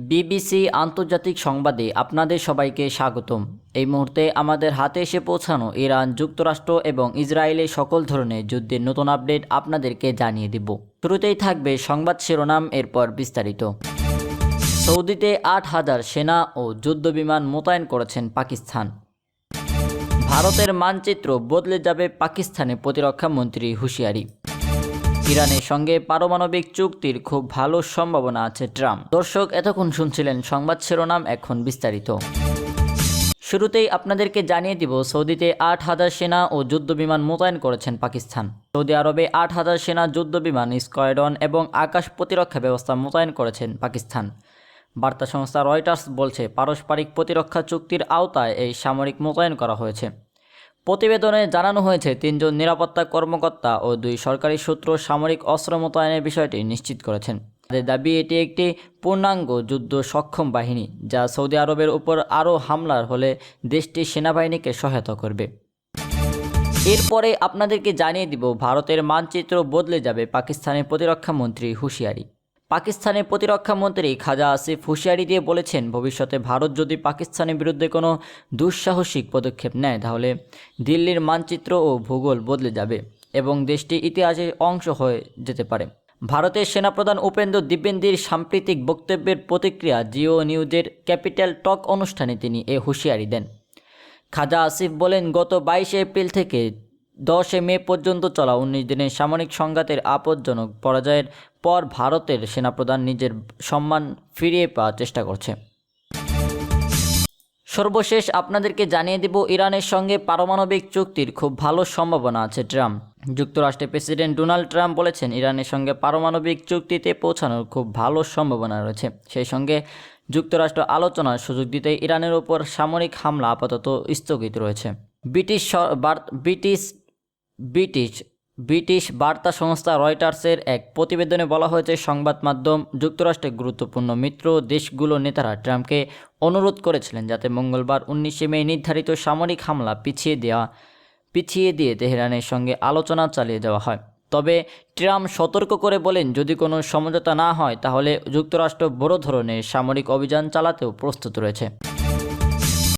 BBC আন্তর্জাতিক সংবাদে আপনাদের সবাইকে স্বাগতম। এই মুহূর্তে আমাদের হাতে এসে পৌঁছানো ইরান, যুক্তরাষ্ট্র এবং ইসরায়েলের সকল ধরনের যুদ্ধের নতুন আপডেট আপনাদেরকে জানিয়ে দিব। শুরুতেই থাকবে সংবাদ শিরোনাম, এরপর বিস্তারিত। সৌদিতে ৮,০০০ সেনা ও যুদ্ধবিমান মোতায়েন করেছেন পাকিস্তান। ভারতের মানচিত্র বদলে যাবে, পাকিস্তানের প্রতিরক্ষা মন্ত্রী হুঁশিয়ারি। ইরানের সঙ্গে পারমাণবিক চুক্তির খুব ভালো সম্ভাবনা আছে ট্রাম্প। দর্শক, এতক্ষণ শুনছিলেন সংবাদ শিরোনাম, এখন বিস্তারিত। শুরুতেই আপনাদেরকে জানিয়ে দিব, সৌদিতে ৮,০০০ সেনা ও যুদ্ধবিমান মোতায়েন করেছেন পাকিস্তান। সৌদি আরবে ৮,০০০ সেনা, যুদ্ধবিমান, স্কোয়াড্রন এবং আকাশ প্রতিরক্ষা ব্যবস্থা মোতায়েন করেছেন পাকিস্তান। বার্তা সংস্থা রয়টার্স বলছে, পারস্পরিক প্রতিরক্ষা চুক্তির আওতায় এই সামরিক মোতায়েন করা হয়েছে। প্রতিবেদনে জানানো হয়েছে, ৩ জন নিরাপত্তা কর্মকর্তা ও 2 সরকারি সূত্র সামরিক অস্ত্র মোতায়েনের বিষয়টি নিশ্চিত করেছেন। তাদের দাবি, এটি একটি পূর্ণাঙ্গ যুদ্ধ সক্ষম বাহিনী যা সৌদি আরবের উপর আরও হামলার হলে দেশটির সেনাবাহিনীকে সহায়তা করবে। এরপরে আপনাদেরকে জানিয়ে দিব, ভারতের মানচিত্র বদলে যাবে, পাকিস্তানের প্রতিরক্ষা মন্ত্রী হুঁশিয়ারি। পাকিস্তানের প্রতিরক্ষা মন্ত্রী খাজা আসিফ হুঁশিয়ারি দিয়ে বলেছেন, ভবিষ্যতে ভারত যদি পাকিস্তানের বিরুদ্ধে কোনো দুঃসাহসিক পদক্ষেপ নেয় তাহলে দিল্লির মানচিত্র ও ভূগোল বদলে যাবে এবং দেশটি ইতিহাসের অংশ হয়ে যেতে পারে। ভারতের সেনাপ্রধান উপেন্দ্র দ্বিবেদীর সাম্প্রতিক বক্তব্যের প্রতিক্রিয়া জিও নিউজের ক্যাপিটাল টক অনুষ্ঠানে তিনি এ হুঁশিয়ারি দেন। খাজা আসিফ বলেন, গত 22 এপ্রিল থেকে 10 মে পর্যন্ত চলা 19 দিনের সামরিক সংঘাতের আপদজনক পরাজয়ের পর ভারতের সেনাপ্রধান নিজের সম্মান ফিরিয়ে পাওয়ার চেষ্টা করছে। সর্বশেষ আপনাদেরকে জানিয়ে দেব, ইরানের সঙ্গে পারমাণবিক চুক্তির খুব ভালো সম্ভাবনা আছে ট্রাম্প। যুক্তরাষ্ট্রের প্রেসিডেন্ট ডোনাল্ড ট্রাম্প বলেছেন, ইরানের সঙ্গে পারমাণবিক চুক্তিতে পৌঁছানোর খুব ভালো সম্ভাবনা রয়েছে। সেই সঙ্গে যুক্তরাষ্ট্র আলোচনার সুযোগ দিতে ইরানের ওপর সামরিক হামলা আপাতত স্থগিত রয়েছে। ব্রিটিশ বার্তা সংস্থা রয়টার্সের এক প্রতিবেদনে বলা হয়েছে, সংবাদ মাধ্যম যুক্তরাষ্ট্রের গুরুত্বপূর্ণ মিত্র দেশগুলোর নেতারা ট্রাম্পকে অনুরোধ করেছিলেন যাতে মঙ্গলবার 19 মে নির্ধারিত সামরিক হামলা পিছিয়ে দিয়ে তেহরানের সঙ্গে আলোচনা চালিয়ে যাওয়া হয়। তবে ট্রাম্প সতর্ক করে বলেন, যদি কোনো সমঝোতা না হয় তাহলে যুক্তরাষ্ট্র বড় ধরনের সামরিক অভিযান চালাতেও প্রস্তুত রয়েছে।